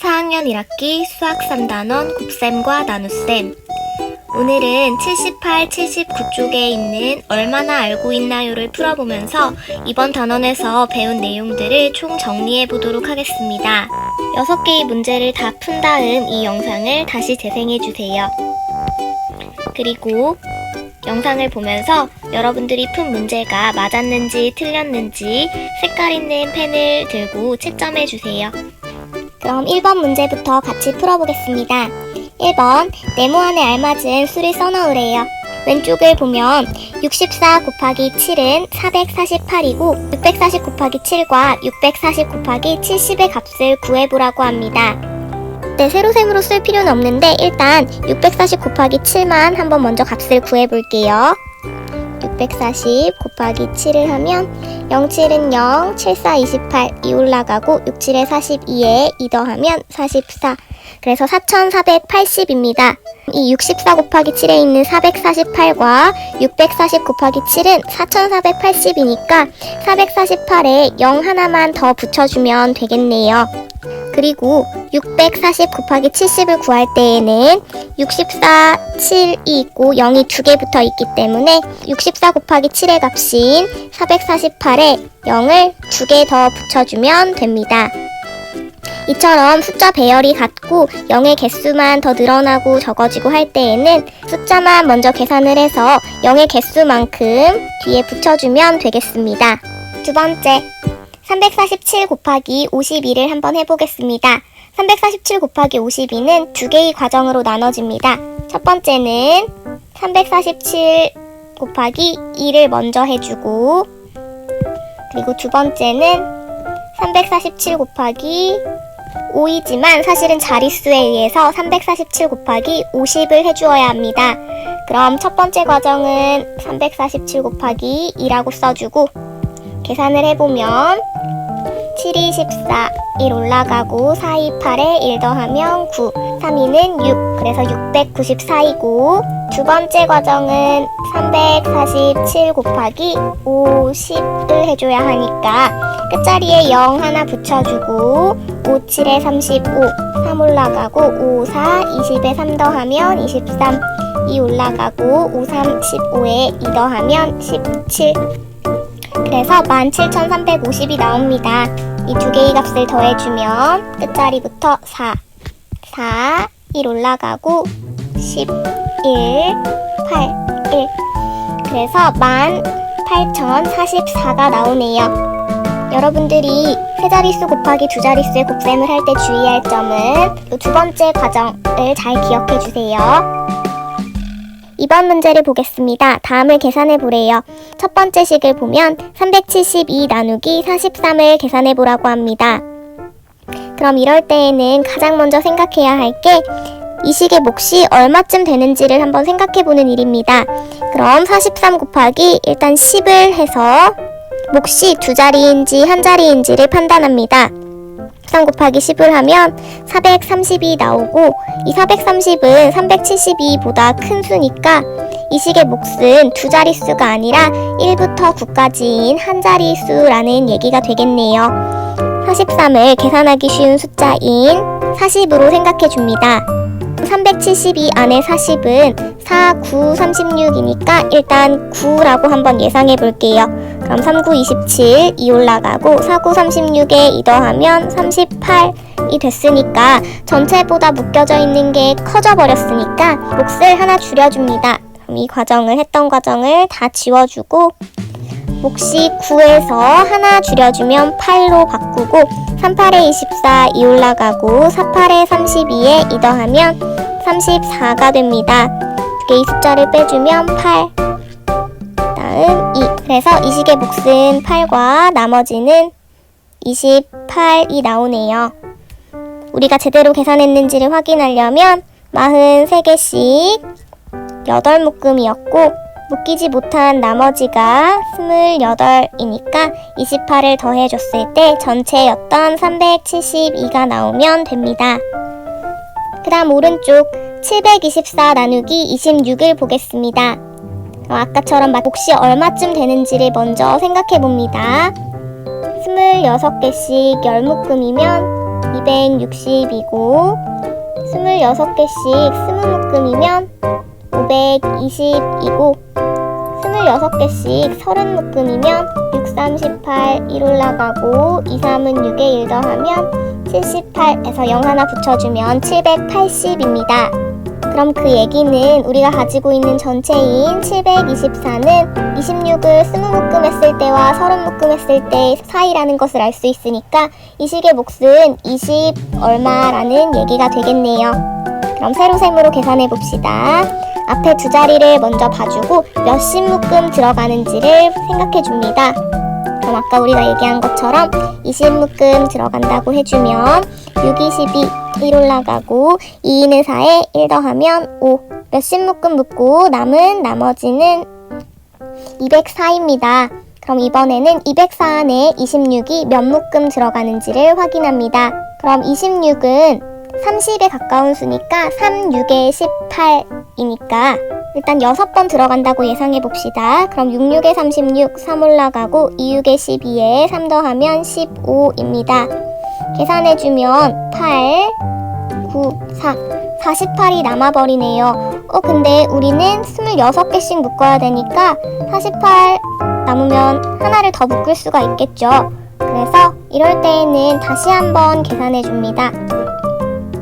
4학년 1학기 수학 3단원 곱셈과 나눗셈. 오늘은 78, 79쪽에 있는 얼마나 알고 있나요를 풀어보면서 이번 단원에서 배운 내용들을 총 정리해 보도록 하겠습니다. 6개의 문제를 다 푼 다음 이 영상을 다시 재생해 주세요. 그리고 영상을 보면서 여러분들이 푼 문제가 맞았는지 틀렸는지 색깔 있는 펜을 들고 채점해 주세요. 그럼 1번 문제부터 같이 풀어보겠습니다. 1번, 네모안에 알맞은 수를 써넣으래요. 왼쪽을 보면 64 곱하기 7은 448이고 640 곱하기 7과 640 곱하기 70의 값을 구해보라고 합니다. 세로셈으로 쓸 필요는 없는데 일단 640 곱하기 7만 한번 먼저 값을 구해볼게요. 640 곱하기 7을 하면 07은 0, 74, 28 2 올라가고 67에 42에 2 더하면 44. 그래서 4480입니다. 이 64 곱하기 7에 있는 448과 640 곱하기 7은 4480이니까 448에 0 하나만 더 붙여주면 되겠네요. 그리고 640 곱하기 70을 구할 때에는 64, 7이 있고 0이 2개 붙어 있기 때문에 64 곱하기 7의 값인 448에 0을 2개 더 붙여주면 됩니다. 이처럼 숫자 배열이 같고 0의 개수만 더 늘어나고 적어지고 할 때에는 숫자만 먼저 계산을 해서 0의 개수만큼 뒤에 붙여주면 되겠습니다. 두 번째, 347 곱하기 52를 한번 해보겠습니다. 347 곱하기 52는 두 개의 과정으로 나눠집니다. 첫 번째는 347 곱하기 2를 먼저 해주고, 그리고 두 번째는 347 곱하기 5이지만 사실은 자릿수에 의해서 347 곱하기 50을 해주어야 합니다. 그럼 첫 번째 과정은 347 곱하기 2라고 써주고 계산을 해보면 7이 14, 1 올라가고 4, 2, 8에 1 더하면 9, 3, 2는 6, 그래서 694이고 두 번째 과정은 347 곱하기 50을 해줘야 하니까 끝자리에 0 하나 붙여주고 5, 7에 35, 3 올라가고 5, 4, 20에 3 더하면 23, 2 올라가고 5, 3, 15에 2 더하면 17. 그래서 17,350이 나옵니다. 이 두 개의 값을 더해주면 끝자리부터 4, 1 올라가고 11, 8, 1. 그래서 18,044가 나오네요. 여러분들이 세 자릿수 곱하기 두 자릿수의 곱셈을 할 때 주의할 점은 이 두 번째 과정을 잘 기억해 주세요. 2번 문제를 보겠습니다. 다음을 계산해 보래요. 첫 번째 식을 보면 372 나누기 43을 계산해 보라고 합니다. 그럼 이럴 때에는 가장 먼저 생각해야 할 게 이 식의 몫이 얼마쯤 되는지를 한번 생각해 보는 일입니다. 그럼 43 곱하기 일단 10을 해서 몫이 두 자리인지 한 자리인지를 판단합니다. 13 곱하기 10을 하면 430이 나오고 이 430은 372보다 큰 수니까 이 식의 몫은 두 자릿수가 아니라 1부터 9까지인 한 자릿수라는 얘기가 되겠네요. 43을 계산하기 쉬운 숫자인 40으로 생각해 줍니다. 372 안에 40은 4, 9, 36이니까 일단 9라고 한번 예상해 볼게요. 그럼 3, 9, 27, 2 올라가고 4, 9, 36에 2 더하면 38이 됐으니까 전체보다 묶여져 있는 게 커져 버렸으니까 몫을 하나 줄여줍니다. 그럼 이 과정을 했던 과정을 다 지워주고 몫이 9에서 하나 줄여주면 8로 바꾸고 38에 24, 2 올라가고 48에 32에 2 더하면 34가 됩니다. 두 개의 숫자를 빼주면 8, 다음 2. 그래서 이 식의 몫은 8과 나머지는 28이 나오네요. 우리가 제대로 계산했는지를 확인하려면 43개씩 8묶음이었고 묶이지 못한 나머지가 28이니까 28을 더해줬을 때 전체였던 372가 나오면 됩니다. 그 다음 오른쪽 724 나누기 26을 보겠습니다. 아까처럼 몫이 얼마쯤 되는지를 먼저 생각해 봅니다. 26개씩 10묶음이면 260이고 26개씩 20묶음이면 520이고 26개씩 30묶음이면 6, 38, 1 올라가고 2, 3은 6에 1 더하면 78에서 0 하나 붙여주면 780입니다. 그럼 그 얘기는 우리가 가지고 있는 전체인 724는 26을 20묶음 했을 때와 30묶음 했을 때 사이라는 것을 알 수 있으니까 이 식의 몫은 20 얼마라는 얘기가 되겠네요. 그럼 세로셈으로 계산해 봅시다. 앞에 두 자리를 먼저 봐주고 몇십 묶음 들어가는지를 생각해 줍니다. 그럼 아까 우리가 얘기한 것처럼 20묶음 들어간다고 해주면 6, 22, 1 올라가고 2는 4에 1 더하면 5 몇십 묶음 묶고 남은 나머지는 204입니다. 그럼 이번에는 204 안에 26이 몇 묶음 들어가는지를 확인합니다. 그럼 26은 30에 가까운 수니까 3, 6에 18이니까 일단 6번 들어간다고 예상해 봅시다. 그럼 6, 6에 36, 3 올라가고 2, 6에 12에 3 더하면 15입니다. 계산해주면 8, 9, 4, 48이 남아버리네요. 근데 우리는 26개씩 묶어야 되니까 48 남으면 하나를 더 묶을 수가 있겠죠. 그래서 이럴 때에는 다시 한번 계산해줍니다.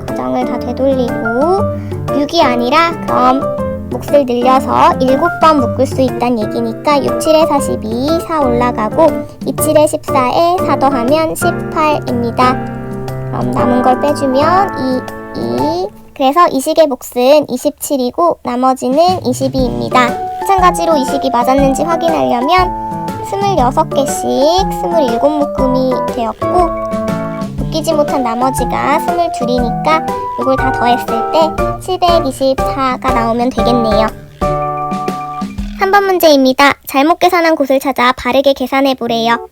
과정을 다 되돌리고 6이 아니라 그럼 몫을 늘려서 7번 묶을 수 있다는 얘기니까 6, 7에 42, 4 올라가고 2, 7에 14에 4 더하면 18입니다. 그럼 남은 걸 빼주면 2. 그래서 이 식의 몫은 27이고 나머지는 22입니다. 마찬가지로 이 식이 맞았는지 확인하려면 26개씩 27묶음이 되었고 묶이지 못한 나머지가 22이니까 이걸 다 더했을 때 724가 나오면 되겠네요. 3번 문제입니다. 잘못 계산한 곳을 찾아 바르게 계산해보래요.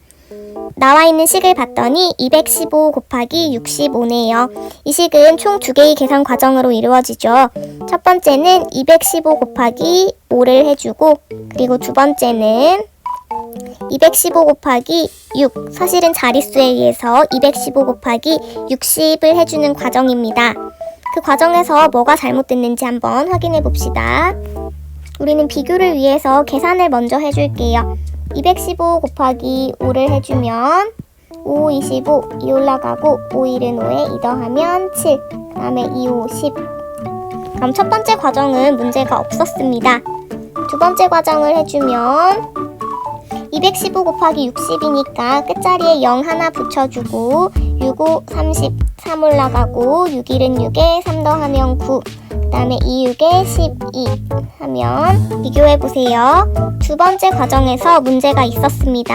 나와 있는 식을 봤더니 215 곱하기 65네요. 이 식은 총 2개의 계산 과정으로 이루어지죠. 첫 번째는 215 곱하기 5를 해주고 그리고 두 번째는 215 곱하기 6, 사실은 자릿수에 의해서 215 곱하기 60을 해주는 과정입니다. 그 과정에서 뭐가 잘못됐는지 한번 확인해 봅시다. 우리는 비교를 위해서 계산을 먼저 해줄게요. 215 곱하기 5를 해주면 5, 25, 2 올라가고 5, 1은 5에 2 더하면 7, 그 다음에 2, 5, 10. 그럼 첫 번째 과정은 문제가 없었습니다. 두 번째 과정을 해주면 215 곱하기 60이니까 끝자리에 0 하나 붙여주고 6, 5, 30, 3 올라가고 6, 1은 6에 3 더하면 9, 그 다음에 2, 6에 12 하면 비교해보세요. 두 번째 과정에서 문제가 있었습니다.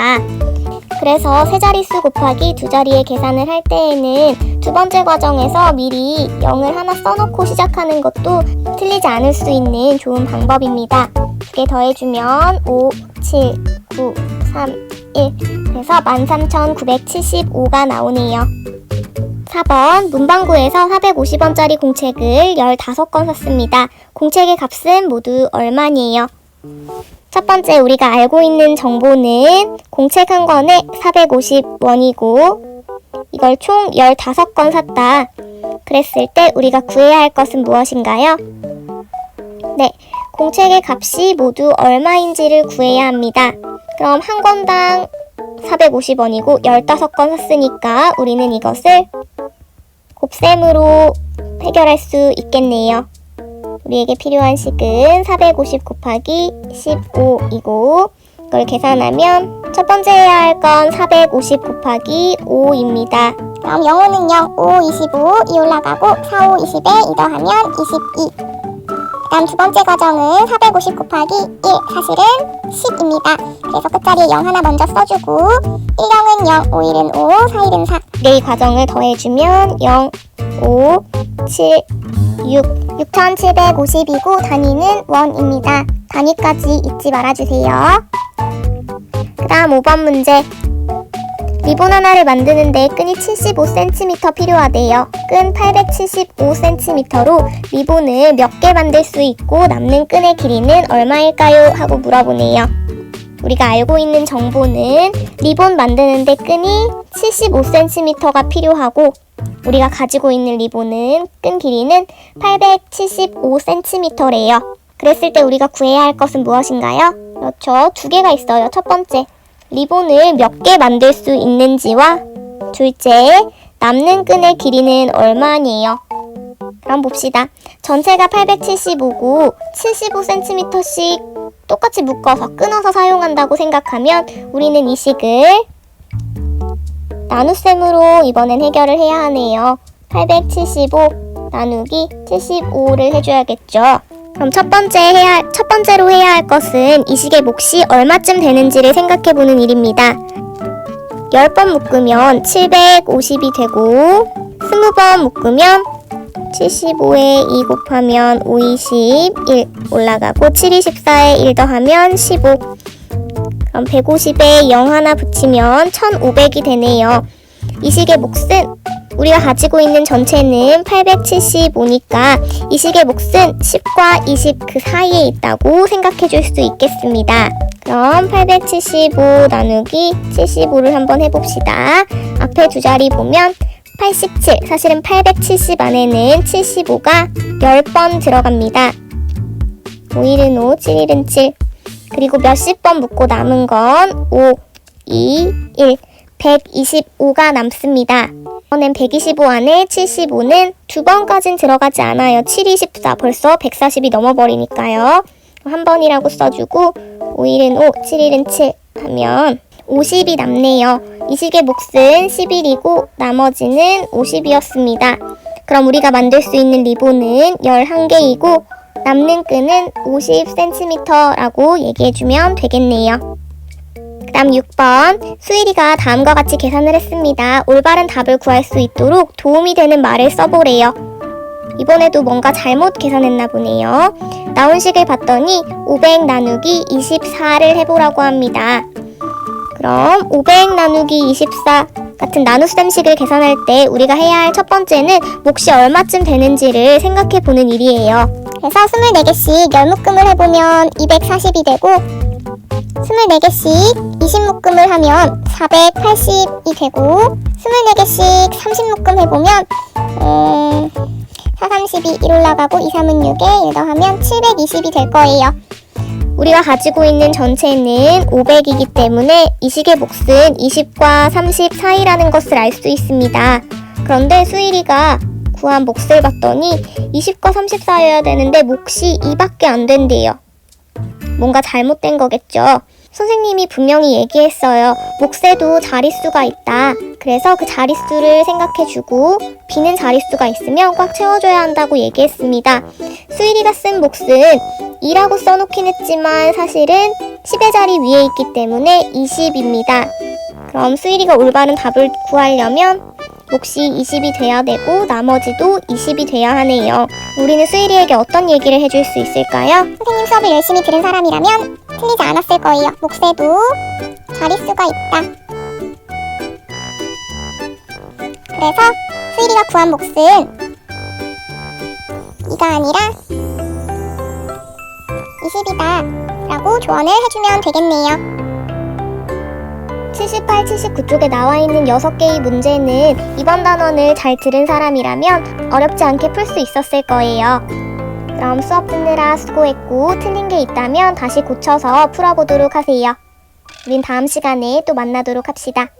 그래서 세 자릿수 곱하기 두 자리의 계산을 할 때에는 두 번째 과정에서 미리 0을 하나 써놓고 시작하는 것도 틀리지 않을 수 있는 좋은 방법입니다. 두 개 더해주면 5, 7, 9, 3, 1 그래서 13,975가 나오네요. 4번 문방구에서 450원짜리 공책을 15권 샀습니다. 공책의 값은 모두 얼마니에요? 첫 번째 우리가 알고 있는 정보는 공책 한 권에 450원이고 이걸 총 15권 샀다. 그랬을 때 우리가 구해야 할 것은 무엇인가요? 네, 공책의 값이 모두 얼마인지를 구해야 합니다. 그럼 한 권당 450원이고 15권 샀으니까 우리는 이것을 곱셈으로 해결할 수 있겠네요. 우리에게 필요한 식은 450 곱하기 15이고 이걸 계산하면 첫 번째 해야 할 건 450 곱하기 5입니다. 그럼 0호는 0, 5, 25, 2 올라가고 4, 5, 20에 2 더하면 22. 다음 두 번째 과정은 450 곱하기 1, 사실은 10입니다. 그래서 끝자리에 0 하나 먼저 써주고 1, 0은 0, 5, 1은 5, 4, 1은 4. 이 과정을 더해주면 0, 5, 7, 6 6,750이고 단위는 원입니다. 단위까지 잊지 말아주세요. 그 다음 5번 문제. 리본 하나를 만드는데 끈이 75cm 필요하대요. 끈 875cm로 리본을 몇 개 만들 수 있고 남는 끈의 길이는 얼마일까요? 하고 물어보네요. 우리가 알고 있는 정보는 리본 만드는데 끈이 75cm가 필요하고 우리가 가지고 있는 리본은 끈 길이는 875cm래요. 그랬을 때 우리가 구해야 할 것은 무엇인가요? 그렇죠. 두 개가 있어요. 첫 번째, 리본을 몇 개 만들 수 있는지와 둘째, 남는 끈의 길이는 얼마니에요? 그럼 봅시다. 전체가 875고 75cm씩 똑같이 묶어서 끊어서 사용한다고 생각하면 우리는 이 식을 나눗셈으로 이번엔 해결을 해야 하네요. 875 나누기 75를 해줘야겠죠. 그럼 첫 번째로 해야 할 것은 이 식의 몫이 얼마쯤 되는지를 생각해보는 일입니다. 10번 묶으면 750이 되고 20번 묶으면 75에 2 곱하면 5, 20, 1 올라가고 7, 24에 1 더하면 15. 그럼 150에 0 하나 붙이면 1500이 되네요. 이 식의 몫은 우리가 가지고 있는 전체는 875니까 이 식의 몫은 10과 20 그 사이에 있다고 생각해 줄 수 있겠습니다. 그럼 875 나누기 75를 한번 해봅시다. 앞에 두 자리 보면 87, 사실은 870 안에는 75가 10번 들어갑니다. 5일은 5, 7일은 7. 그리고 몇십 번 묶고 남은 건 5, 2, 1. 125가 남습니다. 이번엔 125 안에 75는 두 번까진 들어가지 않아요. 7, 24 벌써 140이 넘어버리니까요. 한 번이라고 써주고 5일은 5, 7일은 7 하면 50이 남네요. 이 식의 몫은 11이고 나머지는 50이었습니다. 그럼 우리가 만들 수 있는 리본은 11개이고 남는 끈은 50cm라고 얘기해주면 되겠네요. 그 다음 6번, 수일이가 다음과 같이 계산을 했습니다. 올바른 답을 구할 수 있도록 도움이 되는 말을 써보래요. 이번에도 뭔가 잘못 계산했나 보네요. 나온 식을 봤더니 500 나누기 24를 해보라고 합니다. 그럼 500 나누기 24 같은 나눗셈식을 계산할 때 우리가 해야 할 첫 번째는 몫이 얼마쯤 되는지를 생각해보는 일이에요. 그래서 24개씩 10묶음을 해보면 240이 되고 24개씩 20묶음을 하면 480이 되고 24개씩 30묶음 해보면 4, 32, 1 올라가고 2, 3은 6에 1 더하면 720이 될 거예요. 우리가 가지고 있는 전체는 500이기 때문에 이 식의 몫은 20과 30 사이라는 것을 알 수 있습니다. 그런데 수일이가 구한 몫을 봤더니 20과 30 사이여야 되는데 몫이 2밖에 안 된대요. 뭔가 잘못된 거겠죠. 선생님이 분명히 얘기했어요. 몫에도 자릿수가 있다. 그래서 그 자릿수를 생각해주고 비는 자릿수가 있으면 꽉 채워줘야 한다고 얘기했습니다. 수일이가 쓴 몫은 2라고 써놓긴 했지만 사실은 10의 자리 위에 있기 때문에 20입니다. 그럼 수일이가 올바른 답을 구하려면 몫이 20이 돼야 되고 나머지도 20이 돼야 하네요. 우리는 수일이에게 어떤 얘기를 해줄 수 있을까요? 선생님 수업을 열심히 들은 사람이라면 틀리지 않았을 거예요. 몫에도 자릿수가 있다. 그래서 수일이가 구한 몫은 2가 아니라 20이다 라고 조언을 해주면 되겠네요. 78, 79쪽에 나와 있는 6개의 문제는 이번 단원을 잘 들은 사람이라면 어렵지 않게 풀 수 있었을 거예요. 그럼 수업 듣느라 수고했고 틀린 게 있다면 다시 고쳐서 풀어보도록 하세요. 우린 다음 시간에 또 만나도록 합시다.